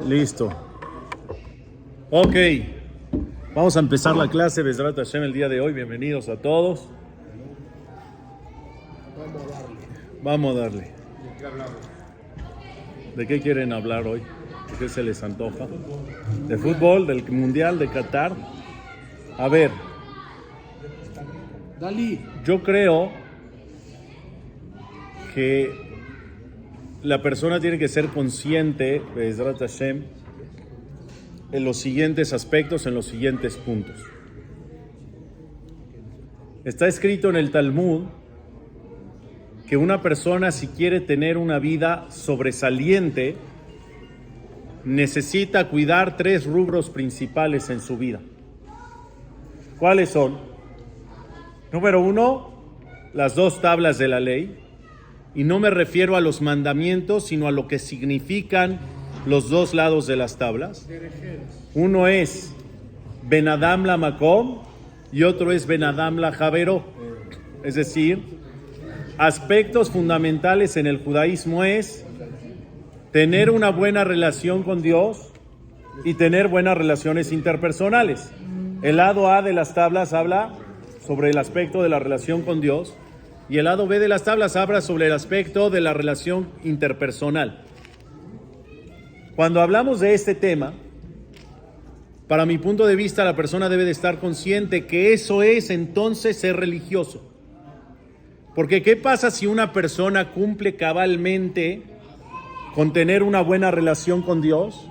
Listo. Ok. Vamos a empezar la clase Bezrat Hashem el día de hoy. Bienvenidos a todos. Vamos a darle. ¿De qué quieren hablar hoy? ¿De qué se les antoja? ¿De fútbol? ¿Del Mundial de Qatar? A ver. Yo creo que la persona tiene que ser consciente, Bezrat Hashem, en los siguientes aspectos, en los siguientes puntos. Está escrito en el Talmud que una persona, si quiere tener una vida sobresaliente, necesita cuidar 3 rubros principales en su vida. ¿Cuáles son? Número 1, las 2 tablas de la ley. Y no me refiero a los mandamientos, sino a lo que significan los 2 lados de las tablas. Uno es Ben Adam la Makom y otro es Ben Adam la Javero. Es decir, aspectos fundamentales en el judaísmo es tener una buena relación con Dios y tener buenas relaciones interpersonales. El lado A de las tablas habla sobre el aspecto de la relación con Dios y el lado B de las tablas habla sobre el aspecto de la relación interpersonal. Cuando hablamos de este tema, para mi punto de vista, la persona debe de estar consciente que eso es entonces ser religioso. Porque ¿qué pasa si una persona cumple cabalmente con tener una buena relación con Dios,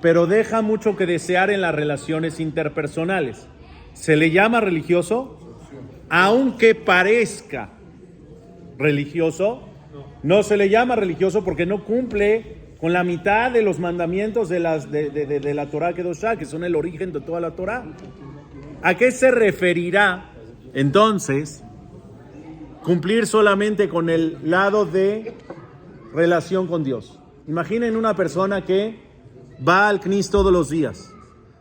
pero deja mucho que desear en las relaciones interpersonales? ¿Se le llama religioso? Aunque parezca religioso, no se le llama religioso porque no cumple con la mitad de los mandamientos de la Torah Kedoshá, que son el origen de toda la Torah. ¿A qué se referirá entonces cumplir solamente con el lado de relación con Dios? Imaginen una persona que va al Knis todos los días,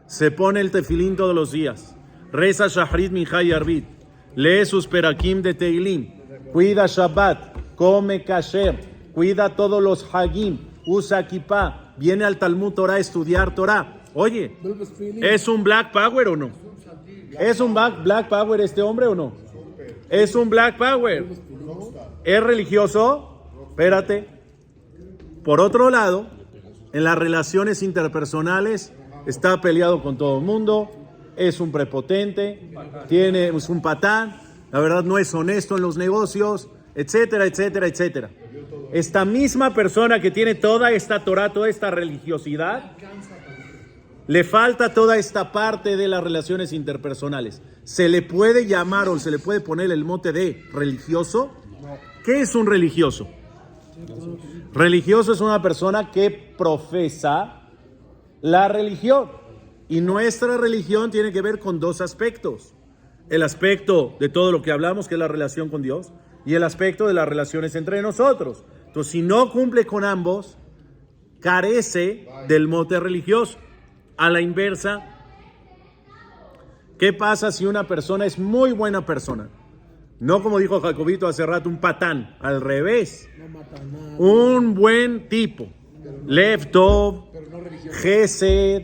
se pone el tefilín todos los días, reza Shahrit Mincha y Arbit, lee sus perakim de Teilim, cuida Shabbat, come kasher, cuida todos los hagim, usa kippah, viene al Talmud Torah a estudiar Torah. Oye, ¿es un Black Power o no? ¿Es un Black Power este hombre o no? ¿Es un Black Power? ¿Es religioso? Espérate. Por otro lado, en las relaciones interpersonales está peleado con todo el mundo, es un prepotente, es un patán, la verdad no es honesto en los negocios, etcétera, etcétera, etcétera. Esta misma persona que tiene toda esta Torah, toda esta religiosidad, le falta toda esta parte de las relaciones interpersonales. ¿Se le puede llamar o se le puede poner el mote de religioso? ¿Qué es un religioso? Religioso es una persona que profesa la religión. Y nuestra religión tiene que ver con 2 aspectos. El aspecto de todo lo que hablamos, que es la relación con Dios, y el aspecto de las relaciones entre nosotros. Entonces, si no cumple con ambos, carece del mote religioso. A la inversa, ¿qué pasa si una persona es muy buena persona? No como dijo Jacobito hace rato, un patán, al revés. Un buen tipo. Lev Tov, Gesed,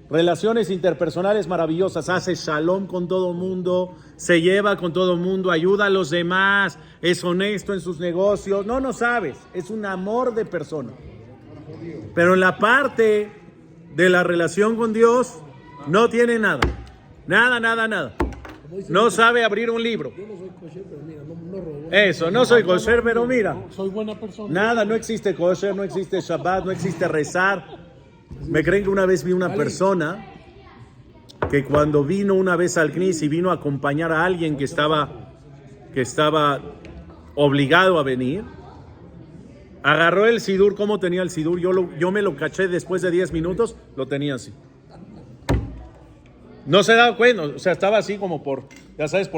relaciones interpersonales maravillosas, hace shalom con todo el mundo, se lleva con todo el mundo, ayuda a los demás, es honesto en sus negocios. No sabes, es un amor de persona. Pero en la parte de la relación con Dios, no tiene nada. Nada. No sabe abrir un libro. Yo no soy kosher, pero mira, no robo. Eso, no soy kosher, pero mira. Soy buena persona. Nada, no existe kosher, no existe Shabbat, no existe rezar. Me creen que una vez vi una persona que cuando vino una vez al Knis y vino a acompañar a alguien que estaba obligado a venir, agarró el sidur. ¿Cómo tenía el sidur? Yo me lo caché después de 10 minutos, lo tenía así. No se daba cuenta, o sea, estaba así como por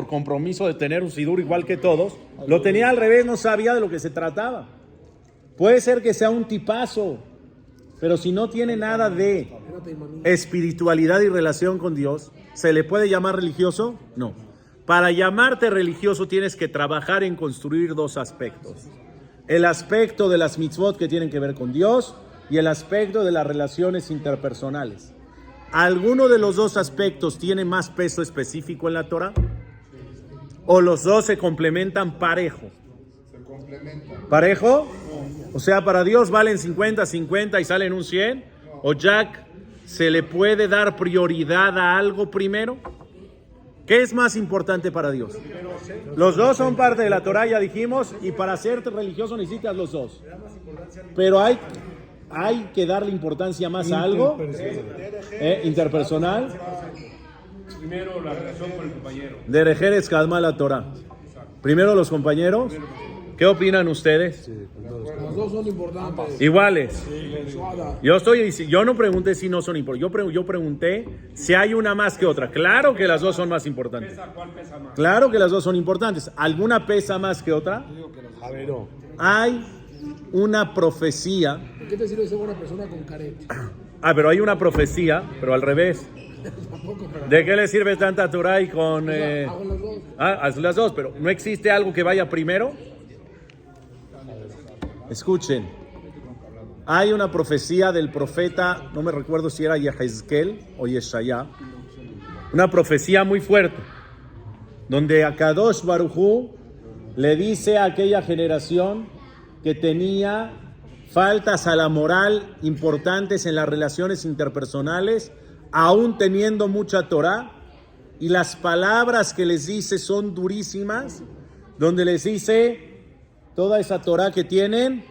compromiso de tener un sidur igual que todos. Lo tenía al revés, no sabía de lo que se trataba. Puede ser que sea un tipazo, pero si no tiene nada de espiritualidad y relación con Dios, ¿se le puede llamar religioso? No. Para llamarte religioso tienes que trabajar en construir 2 aspectos. El aspecto de las mitzvot que tienen que ver con Dios y el aspecto de las relaciones interpersonales. ¿Alguno de los dos aspectos tiene más peso específico en la Torah? ¿O los dos se complementan parejo? Se complementan. ¿Parejo? O sea, para Dios valen 50-50 y salen un 100. ¿O Jack, se le puede dar prioridad a algo primero? ¿Qué es más importante para Dios? Los dos son parte de la Torah, ya dijimos, y para ser religioso necesitas los dos. Pero hay que darle importancia más a algo interpersonal. Primero la relación con el compañero. Derech Eretz Kadma la Torah. Primero los compañeros. ¿Qué opinan ustedes? Los dos son importantes. Iguales. Suada. Yo no pregunté si no son importantes. Yo pregunté si hay una más que otra. Claro que las dos son más importantes. ¿Cuál pesa más? Claro que las dos son importantes. ¿Alguna pesa más que otra? Hay una profecía. ¿Qué te sirve ser buena persona con carete? Pero hay una profecía, pero al revés. Tampoco, pero... ¿De qué le sirve tanta Torah y con... Hago las dos. haz las dos, pero ¿no existe algo que vaya primero? Escuchen. Hay una profecía del profeta, no me recuerdo si era Yehezkel o Yeshaya, una profecía muy fuerte, donde Akadosh Baruj Hu le dice a aquella generación que tenía faltas a la moral importantes en las relaciones interpersonales, aún teniendo mucha Torah, y las palabras que les dice son durísimas, donde les dice toda esa Torah que tienen,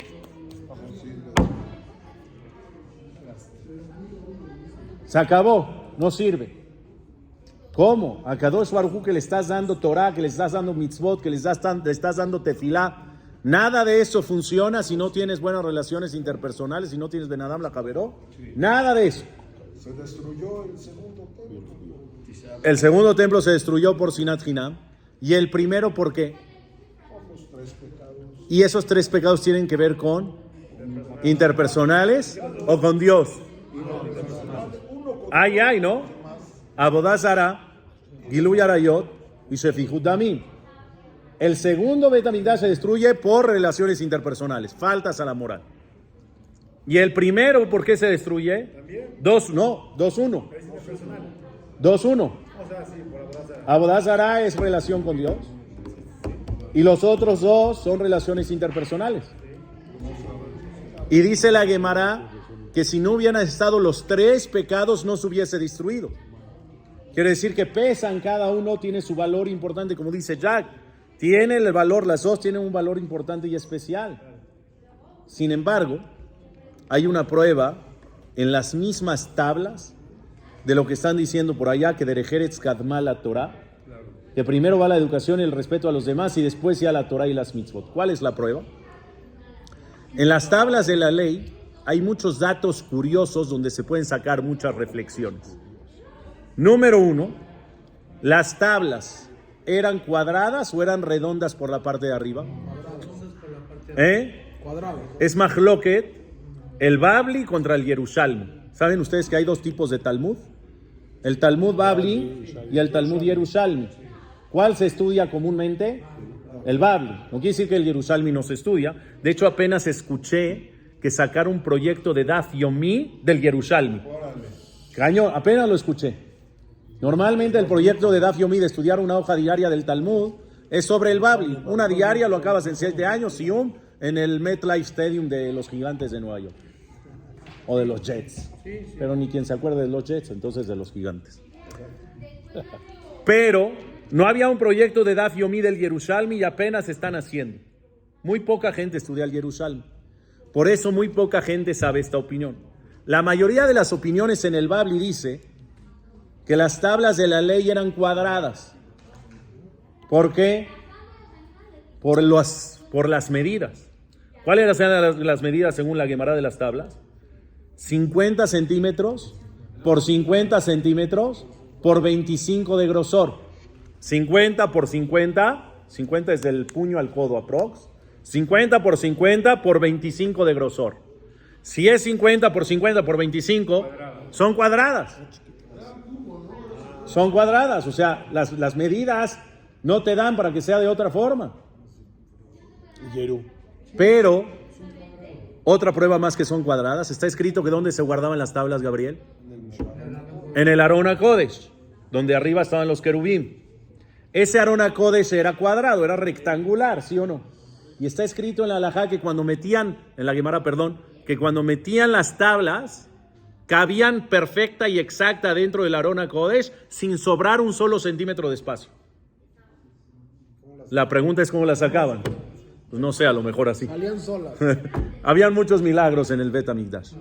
se acabó, no sirve. ¿Cómo? A Kadosh Baruj Hu que le estás dando Torah, que le estás dando mitzvot, que le estás dando tefilá, nada de eso funciona si no tienes buenas relaciones interpersonales, si no tienes Ben Adam la Javeró. Nada de eso. Se destruyó el segundo templo. El segundo templo se destruyó por Sinat Hinam. ¿Y el primero por qué? Los tres pecados. Y esos tres pecados tienen que ver con interpersonales o con Dios. Ay, ¿no? Avodah Zará, Gilui Arayot y Shefijut Damim. El segundo Bet HaMikdash se destruye por relaciones interpersonales, faltas a la moral. Y el primero, ¿por qué se destruye? 2-1. 2-1. Avodah Zará es relación con Dios. Y los otros dos son relaciones interpersonales. Y dice la Gemara que si no hubieran estado los tres pecados no se hubiese destruido. Quiere decir que pesan, cada uno tiene su valor importante, como dice Jack. Tiene el valor, las dos tienen un valor importante y especial. Sin embargo, hay una prueba en las mismas tablas de lo que están diciendo por allá, que Derech Eretz Kadma la Torah, que primero va la educación y el respeto a los demás y después ya la Torah y las mitzvot. ¿Cuál es la prueba? En las tablas de la ley hay muchos datos curiosos donde se pueden sacar muchas reflexiones. Número 1, ¿las tablas eran cuadradas o eran redondas por la parte de arriba? Cuadrado. Es Mahloket, el Babli contra el Yerushalmi. ¿Saben ustedes que hay dos tipos de Talmud? El Talmud Babli y el Talmud Yerushalmi. ¿Cuál se estudia comúnmente? El Babli. No quiere decir que el Yerushalmi no se estudia. De hecho, apenas escuché que sacaron un proyecto de Daf Yomi del Yerushalmi. Caño, apenas lo escuché. Normalmente el proyecto de Daf Yomi de estudiar una hoja diaria del Talmud es sobre el Babli. Una diaria lo acabas en 7 años, Sium, en el MetLife Stadium de los Gigantes de Nueva York. O de los Jets. Pero ni quien se acuerde de los Jets, entonces de los Gigantes. Pero no había un proyecto de Daf Yomi del Yerushalmi y apenas están haciendo. Muy poca gente estudia el Yerushalmi. Por eso muy poca gente sabe esta opinión. La mayoría de las opiniones en el Babli dice que las tablas de la ley eran cuadradas. ¿Por qué? Por las medidas. ¿Cuáles eran las medidas según la Gemara de las tablas? 50 centímetros por 50 centímetros por 25 de grosor. 50 por 50, 50 es del puño al codo aprox. 50 por 50 por 25 de grosor. Si es 50 por 50 por 25, son cuadradas. Son cuadradas, o sea, las medidas no te dan para que sea de otra forma. Pero Otra prueba más que son cuadradas. Está escrito que ¿dónde se guardaban las tablas, Gabriel? En el Arón HaKodesh, donde arriba estaban los querubín. Ese Arón HaKodesh era cuadrado, era rectangular, ¿sí o no? Y está escrito en la Halajá que cuando metían, en la Gemara, perdón, que cuando metían las tablas, cabían perfecta y exacta dentro del Arón HaKodesh sin sobrar un solo centímetro de espacio. La pregunta es cómo las sacaban. Pues no sé, a lo mejor así. Salían solas. Habían muchos milagros en el Bet HaMikdash.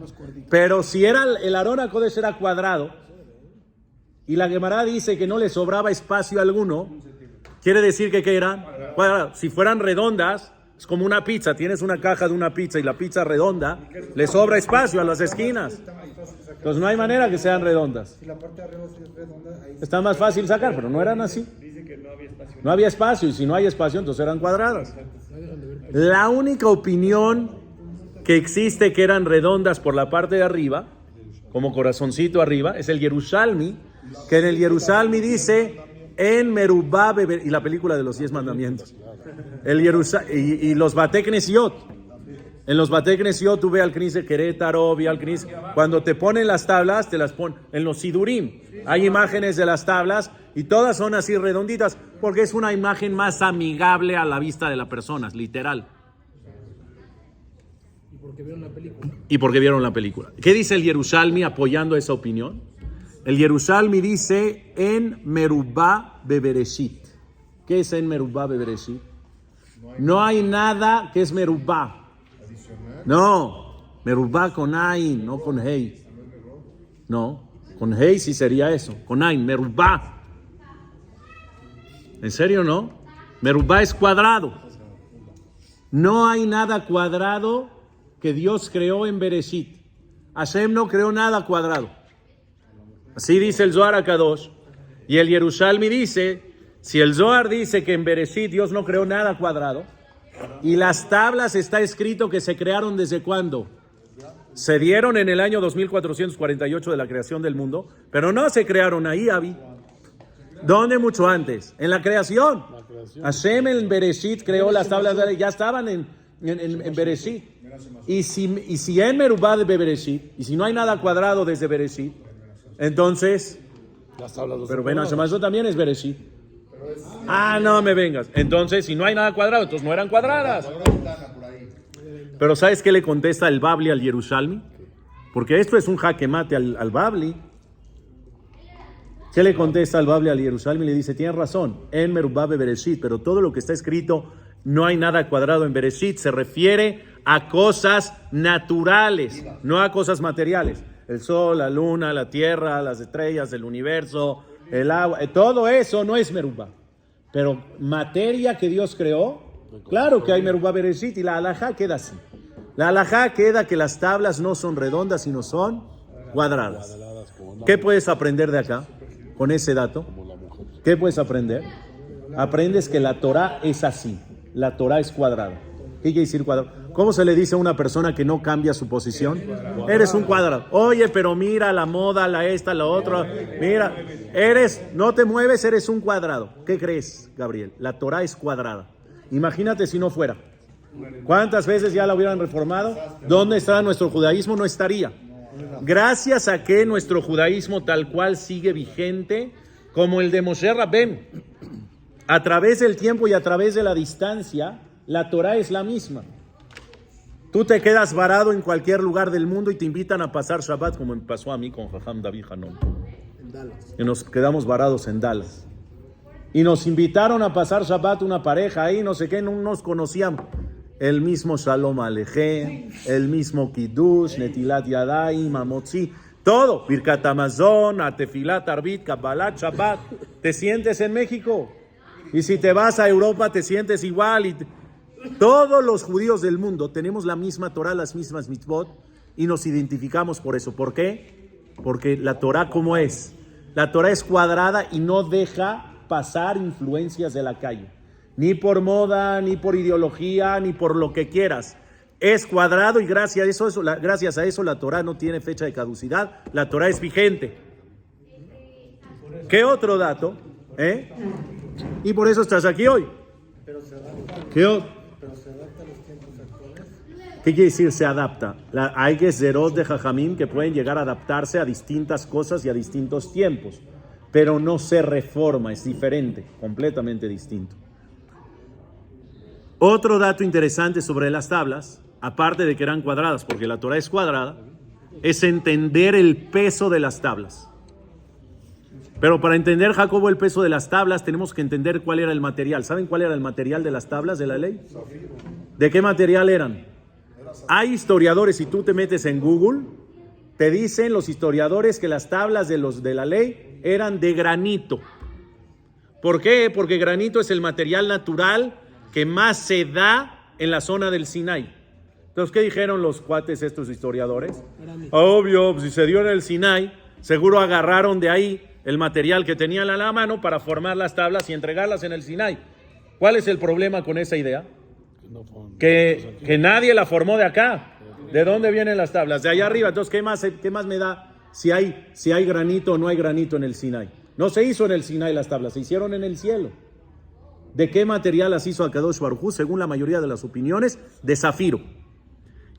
Pero si era el Arón HaKodesh era cuadrado y la Gemara dice que no le sobraba espacio alguno, quiere decir que ¿qué eran? Cuadrado. Si fueran redondas, es como una pizza. Tienes una caja de una pizza y la pizza redonda, le sobra espacio a las esquinas. Entonces no hay manera que sean redondas. Si la parte de arriba es redonda, ahí Está más fácil sacar, pero no eran así. No había espacio y si no hay espacio, entonces eran cuadradas. La única opinión que existe que eran redondas por la parte de arriba, como corazoncito arriba, es el Yerushalmi, que en el Yerushalmi dice en Merubá y la película de los 10 mandamientos. Y los Batei Knesiot. En los Batei Knesiot tú ve al Knis de Querétaro, ve al Knis. Cuando te ponen las tablas, te las ponen en los Sidurim. Hay imágenes de las tablas y todas son así redonditas porque es una imagen más amigable a la vista de la persona, literal. Y porque vieron la película. Y porque vieron la película. ¿Qué dice el Yerushalmi apoyando esa opinión? El Yerushalmi dice en Merubá Bebereshit. ¿Qué es en Merubá Bebereshit? No hay nada que es Merubá. No, Merubá con Ain, no con Hei. No, con Hei sí sería eso. Con Ain, Merubá. ¿En serio no? Merubá es cuadrado. No hay nada cuadrado que Dios creó en Bereshit. Hashem no creó nada cuadrado. Así dice el Zohar HaKadosh. Y el Yerushalmi dice, si el Zohar dice que en Bereshit Dios no creó nada cuadrado, y las tablas está escrito que se crearon ¿desde cuándo? Se dieron en el año 2448 de la creación del mundo, pero no se crearon ahí, Avi. ¿Dónde? Mucho antes. En la creación. Hashem en Bereshit creó las tablas, ya estaban en Bereshit. Y si en Merubá de Bereshit, y si no hay nada cuadrado desde Bereshit, entonces, pero Ben Hashemazot también es Bereshit. Ah, no me vengas. Entonces, si no hay nada cuadrado, entonces no eran cuadradas. Pero ¿sabes qué le contesta el Babli al Yerushalmi? Porque esto es un jaque mate al Babli. ¿Qué le contesta al Babli al Yerushalmi? Le dice, tienes razón, en Merubá be Bereshit, pero todo lo que está escrito, no hay nada cuadrado en Bereshit, se refiere a cosas naturales, no a cosas materiales. El sol, la luna, la tierra, las estrellas, el universo, el agua, todo eso no es Merubá. Pero materia que Dios creó, claro que hay Merubá Bereshit y la halajá queda así. La halajá queda que las tablas no son redondas, sino son cuadradas. ¿Qué puedes aprender de acá con ese dato? ¿Qué puedes aprender? Aprendes que la Torah es así. La Torah es cuadrada. ¿Qué quiere decir cuadrado? ¿Cómo se le dice a una persona que no cambia su posición? Eres un cuadrado. Oye, pero mira la moda, la esta, la otra. Mira, no te mueves, eres un cuadrado. ¿Qué crees, Gabriel? La Torah es cuadrada. Imagínate si no fuera. ¿Cuántas veces ya la hubieran reformado? ¿Dónde está nuestro judaísmo? No estaría. Gracias a que nuestro judaísmo tal cual sigue vigente, como el de Moshe Rabén. A través del tiempo y a través de la distancia, la Torah es la misma. Tú te quedas varado en cualquier lugar del mundo y te invitan a pasar Shabbat, como me pasó a mí con Jajam David Hanon. En Dallas. Que nos quedamos varados en Dallas. Y nos invitaron a pasar Shabbat una pareja ahí, no sé qué, no nos conocíamos. El mismo Shalom Alejem, el mismo Kiddush, Netilat Yadayim, Amotzi, todo. Birkat Hamazon, Atefilat Arbit, Kabbalat, Shabbat. Te sientes en México. Y si te vas a Europa, te sientes igual. Todos los judíos del mundo tenemos la misma Torah, las mismas mitzvot, y nos identificamos por eso. ¿Por qué? Porque la Torah, ¿cómo es? La Torah es cuadrada y no deja pasar influencias de la calle. Ni por moda, ni por ideología, ni por lo que quieras. Es cuadrado y gracias a eso la Torah no tiene fecha de caducidad. La Torah es vigente. ¿Qué otro dato? Y por eso estás aquí hoy. ¿Qué otro? ¿Qué quiere decir se adapta? Hay gezerot de Jajamim que pueden llegar a adaptarse a distintas cosas y a distintos tiempos, pero no se reforma, es diferente, completamente distinto. Otro dato interesante sobre las tablas, aparte de que eran cuadradas, porque la Torah es cuadrada, es entender el peso de las tablas. Pero para entender, Jacobo, el peso de las tablas, tenemos que entender cuál era el material. ¿Saben cuál era el material de las tablas de la ley? ¿De qué material eran? Hay historiadores, si tú te metes en Google, te dicen los historiadores que las tablas de la ley eran de granito. ¿Por qué? Porque granito es el material natural que más se da en la zona del Sinai. Entonces, ¿qué dijeron los cuates estos historiadores? Obvio, si se dio en el Sinai, seguro agarraron de ahí el material que tenían a la mano para formar las tablas y entregarlas en el Sinai. ¿Cuál es el problema con esa idea? Que nadie la formó de acá. ¿De dónde vienen las tablas? De allá arriba. Entonces, ¿qué más me da si hay granito o no hay granito en el Sinai? No se hizo en el Sinai las tablas, se hicieron en el cielo. ¿De qué material las hizo Akadosh Baruj Hu? Según la mayoría de las opiniones, de zafiro.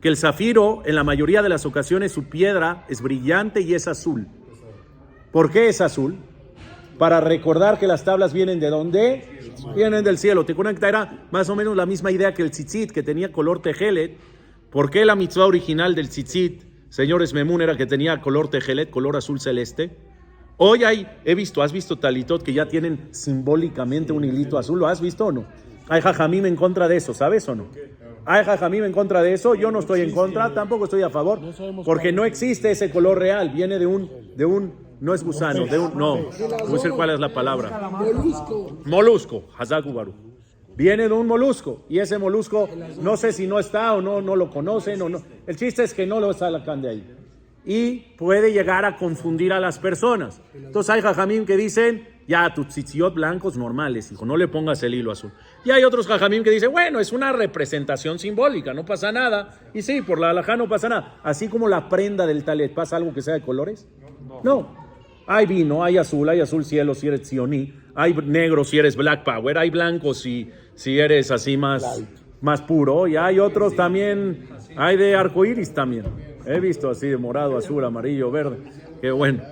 Que el zafiro, en la mayoría de las ocasiones, su piedra es brillante y es azul. ¿Por qué es azul? Para recordar que las tablas vienen ¿de dónde? Vienen del cielo. Te conectará más o menos la misma idea que el tzitzit, que tenía color tejelet. ¿Por qué la mitzvah original del tzitzit, señores Memun, era que tenía color tejelet, color azul celeste? Hoy ¿has visto talitot que ya tienen simbólicamente un hilito azul? ¿Lo has visto o no? Hay jajamim en contra de eso, ¿sabes o no? Hay jajamim en contra de eso, yo no estoy en contra, tampoco estoy a favor, porque no existe ese color real, viene de un no es gusano, no sé cuál es la palabra. Molusco, Hazaku Baruch. Viene de un molusco, y ese molusco, no sé si no está o no lo conocen o no. El chiste es que no lo sacan de ahí. Y puede llegar a confundir a las personas. Entonces hay jajamim que dicen, ya, tus tzitziot blancos normales, hijo, no le pongas el hilo azul. Y hay otros jajamim que dicen, bueno, es una representación simbólica, no pasa nada. Y sí, por la halajá no pasa nada. Así como la prenda del talet, ¿pasa algo que sea de colores? No. Hay vino, hay azul cielo si eres tzioní, hay negro si eres black power, hay blanco si eres así más puro, y hay otros también, hay de arcoíris también. He visto así de morado, azul, amarillo, verde. Qué bueno.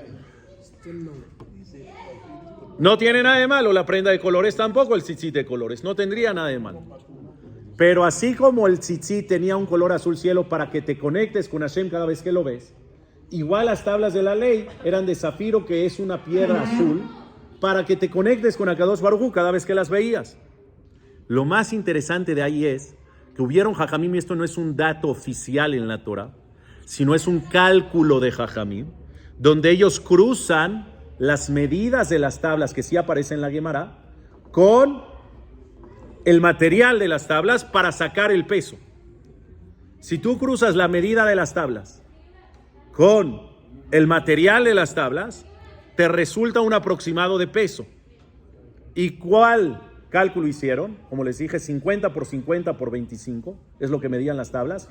No tiene nada de malo la prenda de colores, tampoco el tzitzit de colores. No tendría nada de malo. Pero así como el tzitzit tenía un color azul cielo para que te conectes con Hashem cada vez que lo ves, igual las tablas de la ley eran de zafiro, que es una piedra azul, para que te conectes con Akadosh Baruj Hu cada vez que las veías. Lo más interesante de ahí es que hubieron jajamim, y esto no es un dato oficial en la Torah, sino es un cálculo de jajamim, donde ellos cruzan las medidas de las tablas que sí aparecen en la Gemara con el material de las tablas para sacar el peso. Si tú cruzas la medida de las tablas con el material de las tablas, te resulta un aproximado de peso. ¿Y cuál cálculo hicieron? Como les dije, 50 por 50 por 25, es lo que medían las tablas.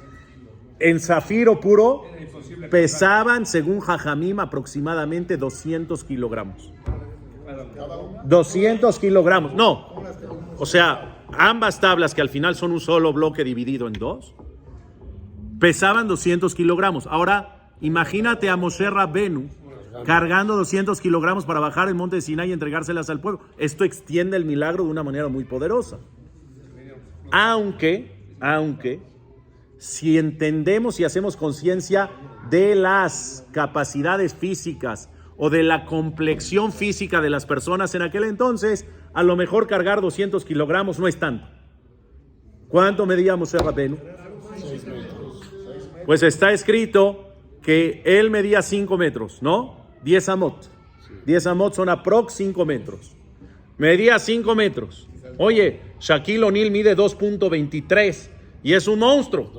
En zafiro puro pesaban, según Jajamim, aproximadamente 200 kilogramos. 200 kilogramos, no. O sea, ambas tablas, que al final son un solo bloque dividido en dos, pesaban 200 kilogramos. Ahora, imagínate a Moshe Rabbenu cargando 200 kilogramos para bajar el monte de Sinai y entregárselas al pueblo. Esto extiende el milagro de una manera muy poderosa. Aunque si entendemos y hacemos conciencia de las capacidades físicas o de la complexión física de las personas en aquel entonces, a lo mejor cargar 200 kilogramos no es tanto. ¿Cuánto medía Moshe Rabbenu? Pues está escrito que él medía 5 metros, ¿no? 10 amot. 10 amot son aprox 5 metros. Medía 5 metros. Oye, Shaquille O'Neal mide 2.23 y es un monstruo.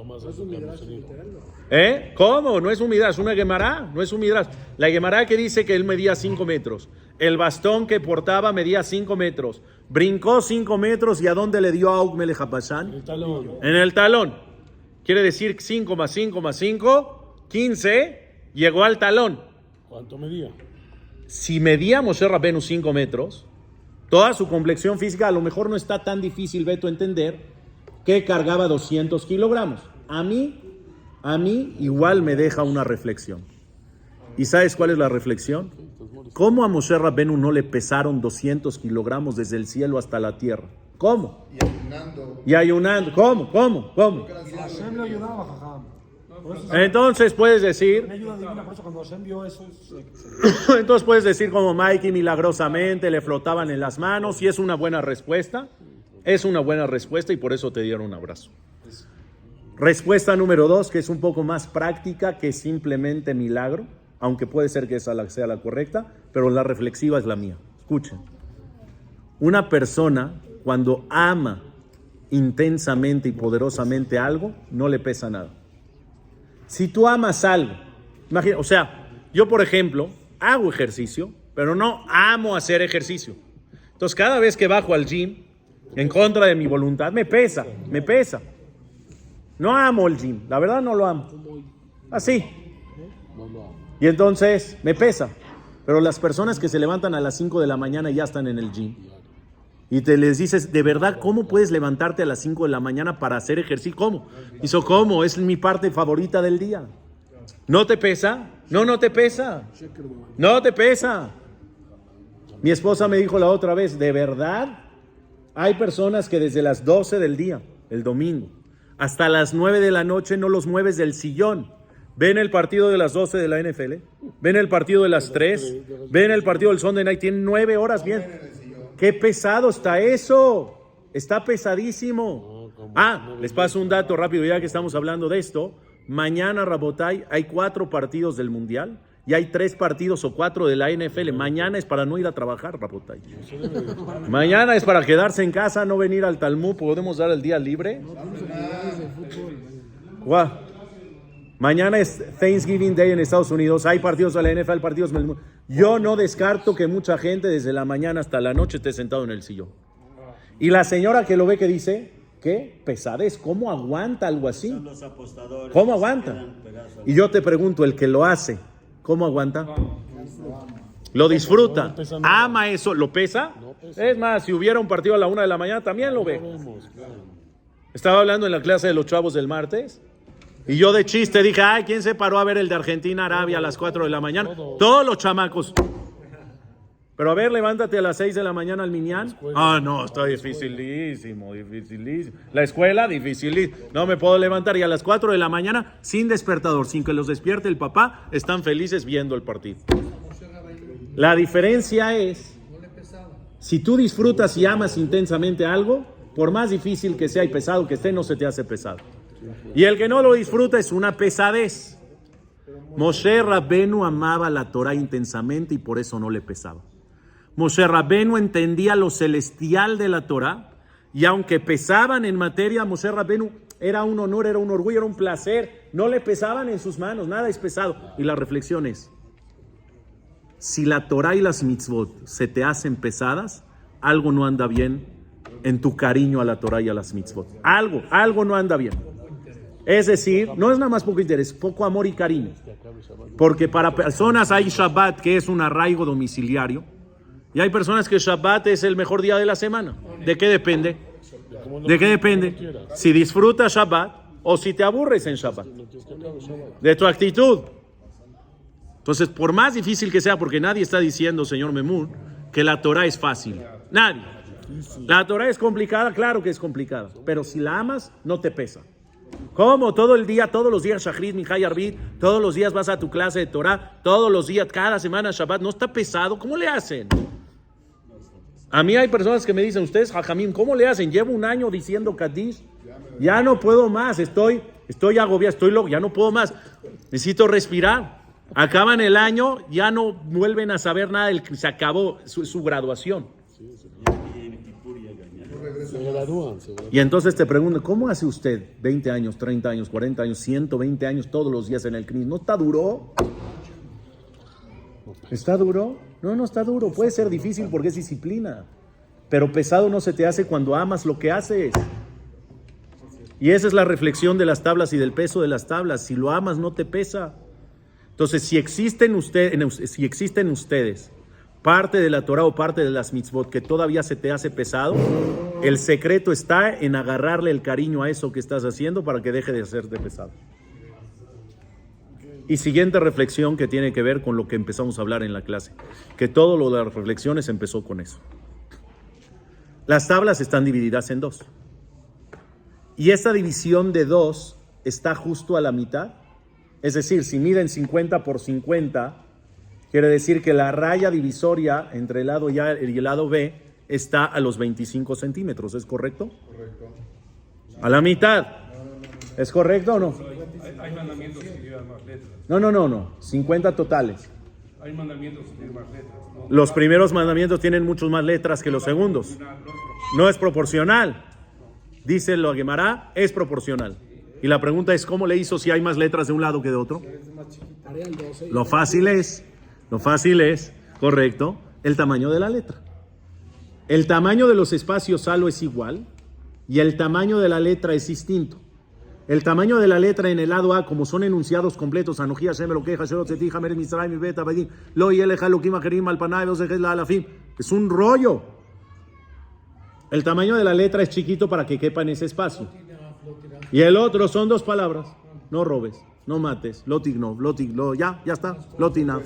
¿Cómo? No es un midrash, es una Gemara, no es un midrash. La Gemara que dice que él medía 5 metros. El bastón que portaba medía 5 metros. Brincó 5 metros y ¿a dónde le dio a Og Melech HaBashan? En el talón. En el talón. Quiere decir 5 más 5 más 5, 15, llegó al talón. ¿Cuánto medía? Si medía Moshe Rabbenu 5 metros, toda su complexión física, a lo mejor no está tan difícil, Beto, entender que cargaba 200 kilogramos. a mí igual me deja una reflexión. ¿Y sabes cuál es la reflexión? ¿Cómo a Moshe Rabbenu no le pesaron 200 kilogramos desde el cielo hasta la tierra? ¿Cómo? Y ayunando. ¿Cómo? Hashem le ayudaba, jajam. Por eso Entonces puedes decir, me ayuda divina, por eso cuando Hashem vio eso, entonces puedes decir como Mikey milagrosamente le flotaban en las manos y es una buena respuesta. Es una buena respuesta y por eso te dieron un abrazo. Respuesta número 2, que es un poco más práctica que simplemente milagro, aunque puede ser que esa sea la correcta, pero la reflexiva es la mía. Escuchen. Una persona cuando ama intensamente y poderosamente algo, no le pesa nada. Si tú amas algo, imagina, o sea, yo por ejemplo hago ejercicio, pero no amo hacer ejercicio. Entonces cada vez que bajo al gym, en contra de mi voluntad, me pesa. No amo el gym, la verdad no lo amo. Así. Y entonces me pesa. Pero las personas que se levantan a las 5 de la mañana y ya están en el gym, y te les dices, de verdad, ¿cómo puedes levantarte a las 5 de la mañana para hacer ejercicio? ¿Cómo? Hizo ¿cómo? Es mi parte favorita del día. ¿No te pesa? No te pesa. No te pesa. Mi esposa me dijo la otra vez, ¿de verdad? Hay personas que desde las 12 del día, el domingo, hasta las 9 de la noche no los mueves del sillón. Ven el partido de las 12 de la NFL, ven el partido de las 3, ven el partido del Sunday Night, tienen 9 horas bien. ¡Qué pesado está eso! Está pesadísimo. Les paso un dato rápido ya que estamos hablando de esto. Mañana, Rabotay, hay 4 partidos del Mundial y hay 3 partidos o 4 de la NFL. Mañana es para no ir a trabajar, Rabotay. Mañana es para quedarse en casa, no venir al Talmud. ¿Podemos dar el día libre? Guau. Mañana es Thanksgiving Day en Estados Unidos. Hay partidos de la NFL, hay partidos del mundo. Yo no descarto que mucha gente desde la mañana hasta la noche esté sentado en el sillón. Y la señora que lo ve que dice, ¿qué pesadez? ¿Cómo aguanta algo así? ¿Cómo aguanta? Y yo te pregunto, el que lo hace, ¿cómo aguanta? Lo disfruta, ama eso, ¿lo pesa? Es más, si hubiera un partido a la 1 de la mañana, también lo ve. Estaba hablando en la clase de los chavos del martes. Y yo de chiste dije, ¿quién se paró a ver el de Argentina-Arabia a las 4 de la mañana? Todos los chamacos. Pero a ver, levántate a las 6 de la mañana al Minyan. No, está dificilísimo. La escuela, dificilísimo. No me puedo levantar. Y a las 4 de la mañana, sin despertador, sin que los despierte el papá, están felices viendo el partido. La diferencia es, si tú disfrutas y amas intensamente algo, por más difícil que sea y pesado que esté, no se te hace pesado. Y el que no lo disfruta es una pesadez. Moshe Rabbenu amaba la Torah intensamente y por eso no le pesaba. Moshe Rabbenu entendía lo celestial de la Torah y aunque pesaban en materia, Moshe Rabbenu era un honor, era un orgullo, era un placer. No le pesaban en sus manos, nada es pesado. Y la reflexión es, si la Torah y las mitzvot se te hacen pesadas, algo no anda bien en tu cariño a la Torah y a las mitzvot. Algo no anda bien. Es decir, no es nada más poco interés, poco amor y cariño. Porque para personas hay Shabbat, que es un arraigo domiciliario, y hay personas que Shabbat es el mejor día de la semana. ¿De qué depende? ¿De qué depende? Si disfrutas Shabbat o si te aburres en Shabbat. De tu actitud. Entonces, por más difícil que sea, porque nadie está diciendo, señor Memún, que la Torah es fácil. Nadie. La Torah es complicada, claro que es complicada, pero si la amas, no te pesa. ¿Cómo? Todo el día, todos los días Shachrit, Minjá y Arbit, todos los días vas a tu clase de Torah, todos los días, cada semana Shabbat, ¿no está pesado? ¿Cómo le hacen? A mí hay personas que me dicen, ustedes, Jajamín, ¿cómo le hacen? Llevo un año diciendo Kadish, ya no puedo más, estoy agobiado, estoy loco, ya no puedo más, necesito respirar. Acaban el año, ya no vuelven a saber nada, se acabó su graduación. Y entonces te pregunto, ¿cómo hace usted 20 años, 30 años, 40 años, 120 años todos los días en el CNIS? ¿No está duro? ¿Está duro? No está duro. Puede ser difícil porque es disciplina. Pero pesado no se te hace cuando amas lo que haces. Y esa es la reflexión de las tablas y del peso de las tablas. Si lo amas, no te pesa. Entonces, si existen ustedes parte de la Torah o parte de las mitzvot que todavía se te hace pesado, El secreto está en agarrarle el cariño a eso que estás haciendo para que deje de hacerte pesado. Y siguiente reflexión que tiene que ver con lo que empezamos a hablar en la clase, que todo lo de las reflexiones empezó con eso. Las tablas están divididas en dos. Y esta división de dos está justo a la mitad. Es decir, si miden 50 por 50, quiere decir que la raya divisoria entre el lado A y el lado B está a los 25 centímetros. ¿Es correcto? Correcto. A la mitad. ¿Es correcto o no? Hay mandamientos que llevan más letras. No. 50 totales. Hay mandamientos que tienen más letras. ¿No? Los primeros mandamientos tienen muchos más letras que los segundos. No es proporcional. Dice la Gemara, es proporcional. Y la pregunta es, ¿cómo le hizo si hay más letras de un lado que de otro? Haría el 12. Lo fácil es, correcto, el tamaño de la letra. El tamaño de los espacios halo es igual y el tamaño de la letra es distinto. El tamaño de la letra en el lado A, como son enunciados completos, Anoji Hashem Elokeja, Sherot Zeti, Hamer Mitzrayim, Bet Abadim, Lo Yeleja Elokim Acherim Alpanay, Osejes La Alafim, es un rollo. El tamaño de la letra es chiquito para que quepa en ese espacio. Y el otro son dos palabras. No robes, no mates, lotignov, ya está, lotinaf.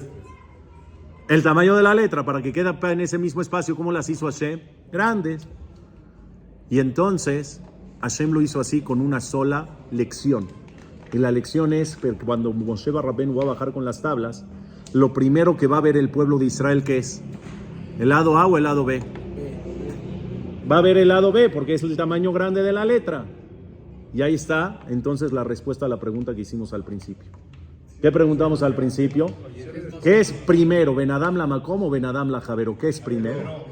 El tamaño de la letra para que quede en ese mismo espacio, como las hizo Hashem, grandes. Y entonces Hashem lo hizo así con una sola lección. Y la lección es que cuando Moshe Rabbeinu va a bajar con las tablas, lo primero que va a ver el pueblo de Israel, ¿qué es? ¿El lado A o el lado B? Va a ver el lado B porque es el tamaño grande de la letra. Y ahí está entonces la respuesta a la pregunta que hicimos al principio. ¿Qué preguntamos al principio? ¿Qué es primero, Ben Adam la Makom o Ben Adam la Javero? ¿Qué es primero?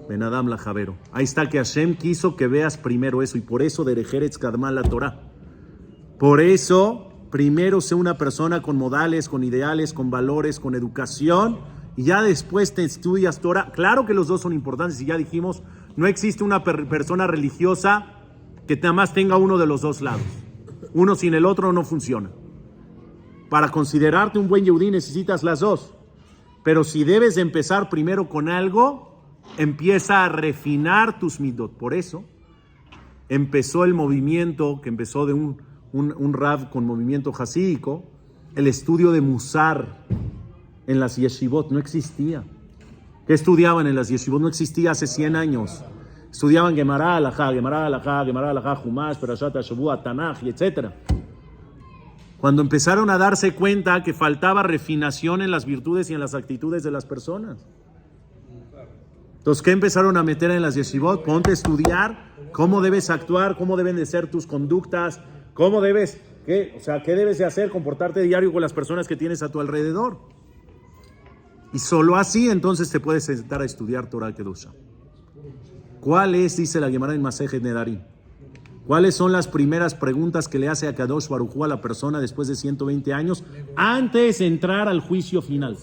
Ben Adam la Javero. Ahí está que Hashem quiso que veas primero eso y por eso Derejeretz Kadma la Torah. Por eso primero sé una persona con modales, con ideales, con valores, con educación y ya después te estudias Torah. Claro que los dos son importantes y ya dijimos, no existe una persona religiosa que nada más tenga uno de los dos lados. Uno sin el otro no funciona. Para considerarte un buen Yehudí necesitas las dos. Pero si debes empezar primero con algo, empieza a refinar tus midot. Por eso empezó el movimiento, que empezó de un Rav con movimiento hasídico, el estudio de Musar en las yeshivot. No existía. ¿Qué estudiaban en las yeshivot? No existía hace 100 años. Estudiaban Gemara, Alajá, Jumash, Perashat, Shavua, Tanaj, etc. Cuando empezaron a darse cuenta que faltaba refinación en las virtudes y en las actitudes de las personas. Entonces, ¿qué empezaron a meter en las yeshivot? Ponte a estudiar cómo debes actuar, cómo deben de ser tus conductas, cómo debes, qué debes de hacer, comportarte diario con las personas que tienes a tu alrededor. Y solo así entonces te puedes sentar a estudiar Torah Kedusha. ¿Cuál es, dice la Gemara en Masejet Nedarim? ¿Cuáles son las primeras preguntas que le hace a Kadosh Baruj Hu a la persona después de 120 años antes de entrar al juicio final?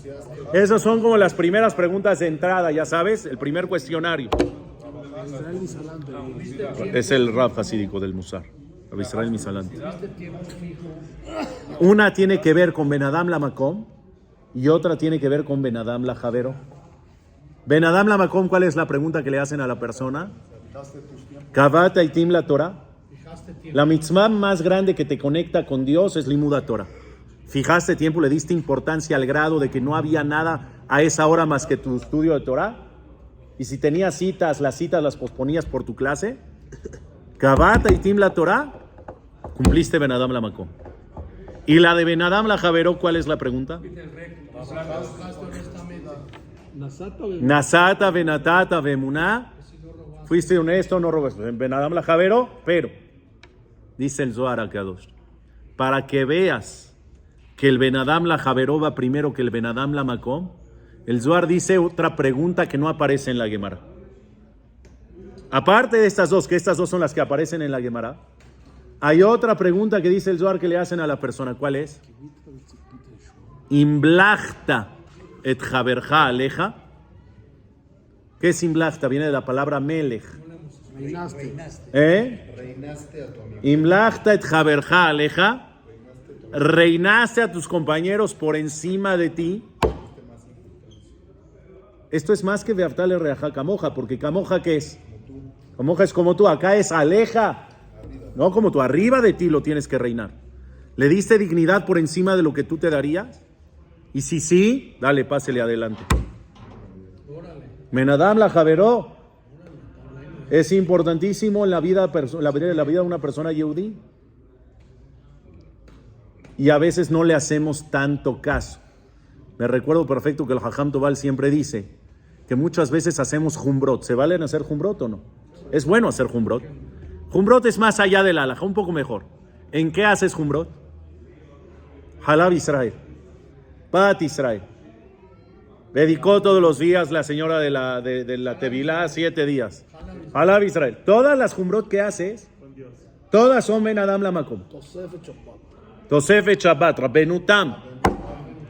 Esas son como las primeras preguntas de entrada, ya sabes, el primer cuestionario. Es el Rav hasídico del Musar, Rabbi Israel Misalante. Una tiene que ver con Ben Adam la Makom y otra tiene que ver con Ben Adam la Javero. Ben Adam la Makom, ¿cuál es la pregunta que le hacen a la persona? Kavata y Tim la Torah. La mitzvah más grande que te conecta con Dios es Limuda Torah. ¿Fijaste tiempo, le diste importancia al grado de que no había nada a esa hora más que tu estudio de Torah? Y si tenías citas, las citas las posponías por tu clase. Kavata y Tim la Torah, cumpliste Ben Adam la Makom. Y la de Ben Adam la Javero, ¿cuál es la pregunta? Nasata, Benatata, Bemuná. Fuiste honesto, no robes. Ben Adam la Javero, pero dice el Zohar a Kadosh, para que veas que el Ben Adam la Javero va primero que el Ben Adam la Makom, el Zohar dice otra pregunta que no aparece en la Gemara. Aparte de estas dos, que estas dos son las que aparecen en la Gemara, hay otra pregunta que dice el Zohar que le hacen a la persona. ¿Cuál es? Imblachta et Javerja aleja. ¿Qué es imblachta? Viene de la palabra melech. Reinaste a tu amigo. Imlachta et Javerja aleja. Reinaste a tus compañeros por encima de ti. Esto es más que Beaftale Reajá Camoja, porque Camoja, ¿qué es? La monja es como tú, acá es aleja. No como tú, arriba de ti lo tienes que reinar. ¿Le diste dignidad por encima de lo que tú te darías? Y si sí, dale, pásele adelante. Menadam la Javeró. Es importantísimo en la vida de una persona yehudí. Y a veces no le hacemos tanto caso. Me recuerdo perfecto que el Jajam Tobal siempre dice que muchas veces hacemos jumbrot. ¿Se valen hacer jumbrot o no? Es bueno hacer jumbrot. Jumbrot es más allá del halajá, un poco mejor. ¿En qué haces jumbrot? Halab Israel. Bat Israel. Dedicó todos los días la señora de la Tevilá 7 días. Halab Israel. Todas las jumbrot que haces, todas son Ben Adam la Makom. Tosefet Shabbat, Rabbenu Tam.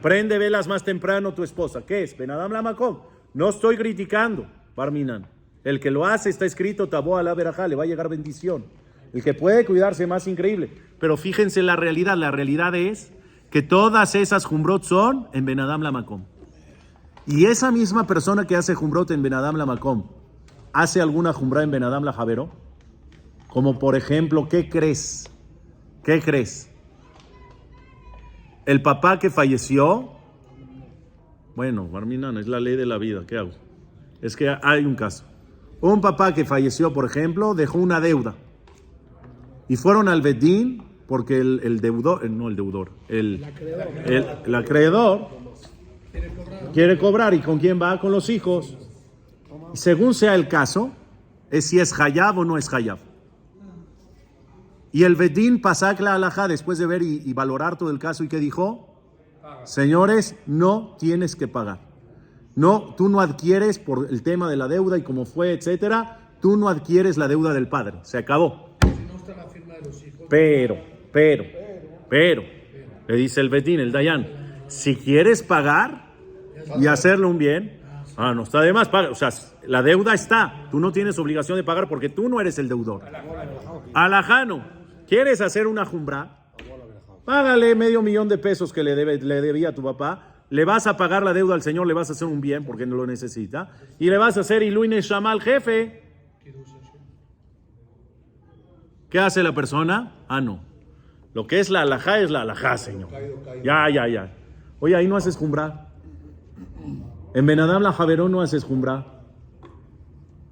Prende velas más temprano tu esposa. ¿Qué es? Ben Adam la Makom. No estoy criticando, Barminan. El que lo hace está escrito, Tabó a la verajá, le va a llegar bendición. El que puede cuidarse más increíble. Pero fíjense la realidad es que todas esas jumbrot son en Ben Adam la Makom. Y esa misma persona que hace jumbrot en Ben Adam la Makom, ¿hace alguna jumbra en Ben Adam la Javeró? Como por ejemplo, ¿qué crees? ¿Qué crees? El papá que falleció, bueno, Barminan, es la ley de la vida, ¿qué hago? Es que hay un caso. Un papá que falleció, por ejemplo, dejó una deuda. Y fueron al Bedín porque el acreedor quiere cobrar. ¿Y con quién va? Con los hijos. Y según sea el caso, es si es hayab o no es hayab. Y el Bedín pasak la halajá después de ver y valorar todo el caso. ¿Y qué dijo? Señores, no tienes que pagar. No, tú no adquieres por el tema de la deuda y como fue, etcétera, tú no adquieres la deuda del padre. Se acabó. Pero, le dice el Bedín, el Dayan, si quieres pagar y hacerle un bien, no está de más, paga. O sea, la deuda está. Tú no tienes obligación de pagar porque tú no eres el deudor. Alajano, ¿quieres hacer una jumbra? Págale $500,000 que le debía a tu papá. Le vas a pagar la deuda al Señor, le vas a hacer un bien porque no lo necesita. Y le vas a hacer Ilui Neshama al jefe. ¿Qué hace la persona? No. Lo que es la halajá es la halajá, Señor. Ya. Oye, ahí no haces jumbra. En Ben Adam la Javeró no haces jumbra.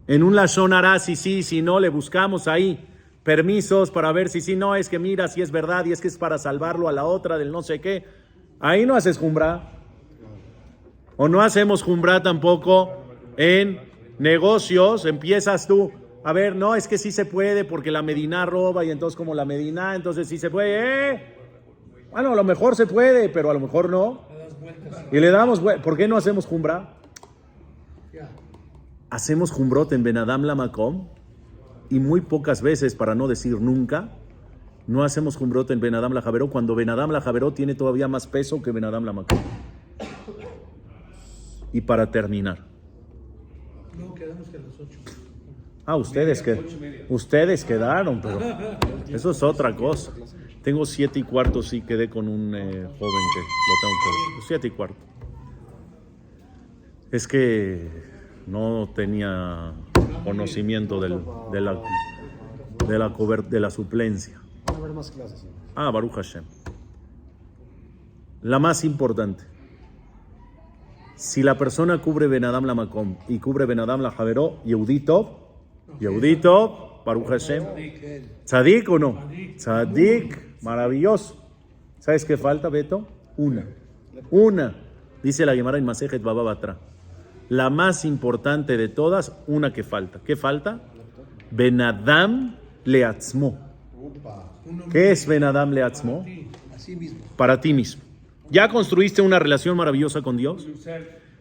En un Lashon Hará, si no, le buscamos ahí permisos para ver si no, es que mira, si es verdad y es que es para salvarlo a la otra del no sé qué. Ahí no haces jumbra. O no hacemos jumbra tampoco en negocios. Empiezas tú, a ver, no, es que sí se puede porque la Medina roba y entonces como la Medina, entonces sí se puede. Bueno, a lo mejor se puede, pero a lo mejor no. Y le damos, ¿por qué no hacemos jumbra? Hacemos jumbrot en Ben Adam la Makom y muy pocas veces, para no decir nunca, no hacemos jumbrot en Ben Adam la Javeró cuando Ben Adam la Javeró tiene todavía más peso que Ben Adam la Makom. Y para terminar. No, quedamos que a las 8. Ustedes quedaron, pero eso es otra cosa. Tengo 7:15, sí, quedé con un joven que lo tengo que ver. 7:15. Es que no tenía conocimiento de la suplencia. Van a haber más clases. Baruch Hashem. La más importante. Si la persona cubre Ben Adam la Makom y cubre Ben Adam la Javeró, Yehudí Tov, Baruch Hashem. ¿Tzadik o no? Tzadik, maravilloso. ¿Sabes qué falta, Beto? Una. Dice la Gemara en Masejet Baba Batra. La más importante de todas, una que falta. ¿Qué falta? Ben Adam leatzmo. ¿Qué es Ben Adam leatzmo? Para ti mismo. ¿Ya construiste una relación maravillosa con Dios?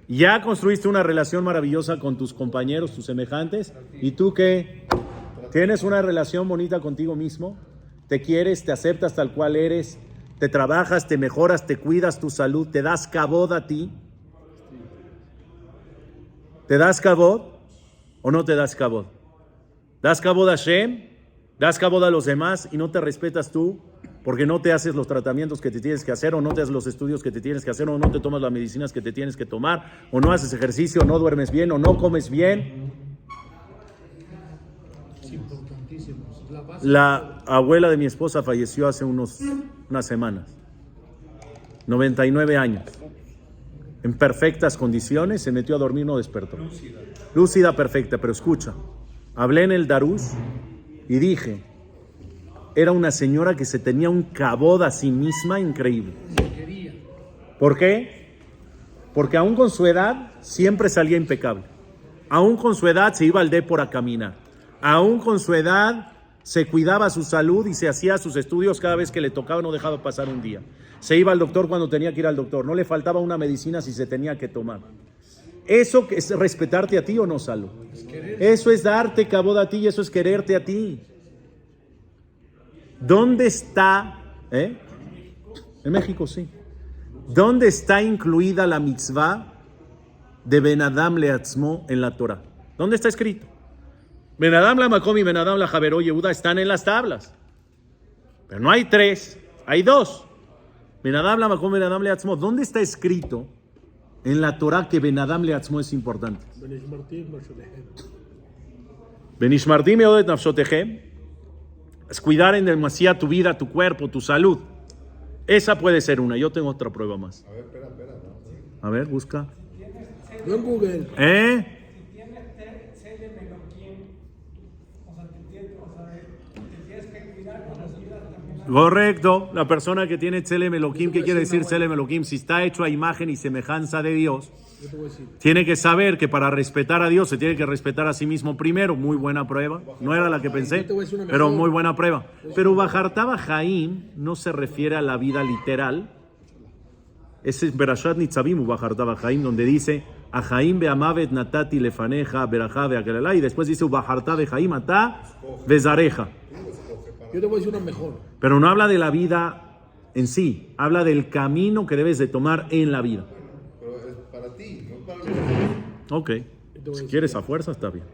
¿Ya construiste una relación maravillosa con tus compañeros, tus semejantes? ¿Y tú qué? ¿Tienes una relación bonita contigo mismo? ¿Te quieres, te aceptas tal cual eres? ¿Te trabajas, te mejoras, te cuidas tu salud? ¿Te das kabod a ti? ¿Te das kabod o no te das kabod? ¿Das kabod a Hashem? ¿Das kabod a los demás y no te respetas tú? Porque no te haces los tratamientos que te tienes que hacer, o no te haces los estudios que te tienes que hacer, o no te tomas las medicinas que te tienes que tomar, o no haces ejercicio, o no duermes bien, o no comes bien. La abuela de mi esposa falleció hace unas semanas. 99 años. En perfectas condiciones, se metió a dormir, no despertó. Lúcida, perfecta, pero escucha. Hablé en el Darush y dije, era una señora que se tenía un cabod a sí misma increíble. ¿Por qué? Porque aún con su edad siempre salía impecable. Aún con su edad se iba al Dépor a caminar. Aún con su edad se cuidaba su salud y se hacía sus estudios cada vez que le tocaba, no dejaba pasar un día. Se iba al doctor cuando tenía que ir al doctor. No le faltaba una medicina si se tenía que tomar. ¿Eso es respetarte a ti o no, Salo? Eso es darte cabod a ti y eso es quererte a ti. ¿Dónde está? En México, sí. ¿Dónde está incluida la mitzvah de Ben Adam leatzmo en la Torah? ¿Dónde está escrito? Ben Adam la Makom y Ben Adam la Javero Yehuda están en las tablas. Pero no hay 3, hay 2. Ben Adam la Makom y Ben Adam leatzmo. ¿Dónde está escrito en la Torah que Ben Adam leatzmo es importante? Benishmartim meodet nafshotehem. Es cuidar en demasía tu vida, tu cuerpo, tu salud. Esa puede ser una. Yo tengo otra prueba más. A ver, espera. A ver, busca. No en Google. Correcto. La persona que tiene Tselem Elohim, ¿qué quiere decir Tselem Elohim? Si está hecho a imagen y semejanza de Dios, tiene que saber que para respetar a Dios se tiene que respetar a sí mismo primero. Muy buena prueba. No era la que pensé, pero muy buena prueba. Pero Bajartaba Jaim no se refiere a la vida literal. Ese es Berashat Nitzavim, Bajartaba Jaim, donde dice a Jaim beamavet natati lefaneja berajá beakelalá, y después dice Bajartaba Jaim atá bezareja. Yo te voy a decir una mejor. Pero no habla de la vida en sí, habla del camino que debes de tomar en la vida. Pero es para ti, no para mí. Ok, si quieres a fuerza está bien.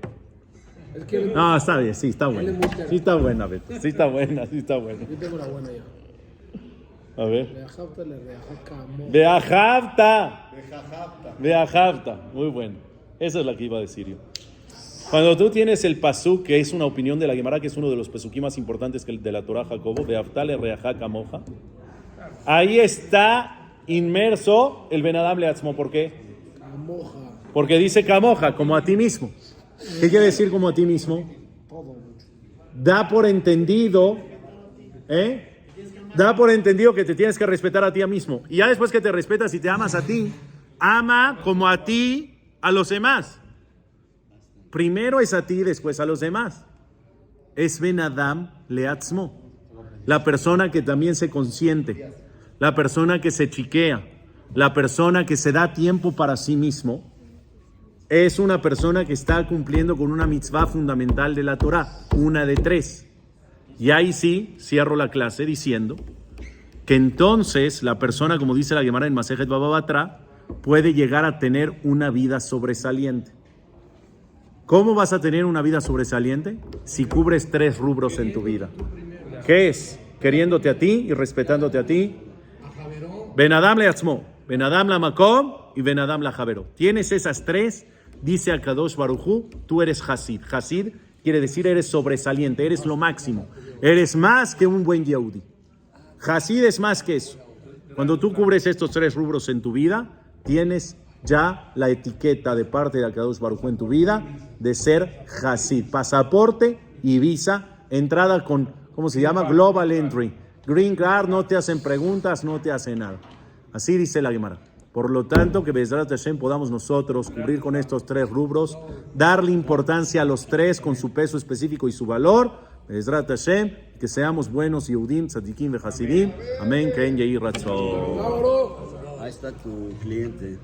Es que No, está bien, sí, está buena. Sí está buena, Beto, sí está buena. yo tengo una buena ya. A ver. Reajabta le reajacamo. Beajabta, muy bueno. Esa es la que iba a decir yo. Cuando tú tienes el pasuk, que es una opinión de la Gemara, que es uno de los pesukim más importantes de la Torah Jacobo, Beaftale reajá camoja, ahí está inmerso el Ben Adam leatzmo. ¿Por qué? Camoja. Porque dice camoja, como a ti mismo. ¿Qué quiere decir como a ti mismo? Todo. Da por entendido, Da por entendido que te tienes que respetar a ti mismo. Y ya después que te respetas y te amas a ti, ama como a ti a los demás. Primero es a ti, después a los demás. Es Ben Adam leatzmo. La persona que también se consiente, la persona que se chiquea, la persona que se da tiempo para sí mismo, es una persona que está cumpliendo con una mitzvah fundamental de la Torah, una de 3. Y ahí sí, cierro la clase diciendo que entonces la persona, como dice la Gemara en Masejet Baba Batra, puede llegar a tener una vida sobresaliente. ¿Cómo vas a tener una vida sobresaliente? Si cubres 3 rubros en tu vida. ¿Qué es? Queriéndote a ti y respetándote a ti. Ben Adam leatzmo, Ben Adam la Makom y Ben Adam la Javero. Tienes esas 3, dice Akadosh Baruj Hu, tú eres Hasid. Hasid quiere decir eres sobresaliente, eres lo máximo. Eres más que un buen Yehudi. Hasid es más que eso. Cuando tú cubres estos 3 rubros en tu vida, tienes ya la etiqueta de parte de Akadosh Baruj Hu en tu vida de ser Hasid. Pasaporte y visa, entrada con, ¿cómo se llama? Global Entry. Green Card, no te hacen preguntas, no te hacen nada. Así dice la Gemara. Por lo tanto, que Be'ezrat Hashem podamos nosotros cubrir con estos 3 rubros, darle importancia a los 3 con su peso específico y su valor. Be'ezrat Hashem, que seamos buenos Yehudim, Tzadikim ve Hasidim. Amén. Ken Yehi Ratzon. Ahí está tu cliente.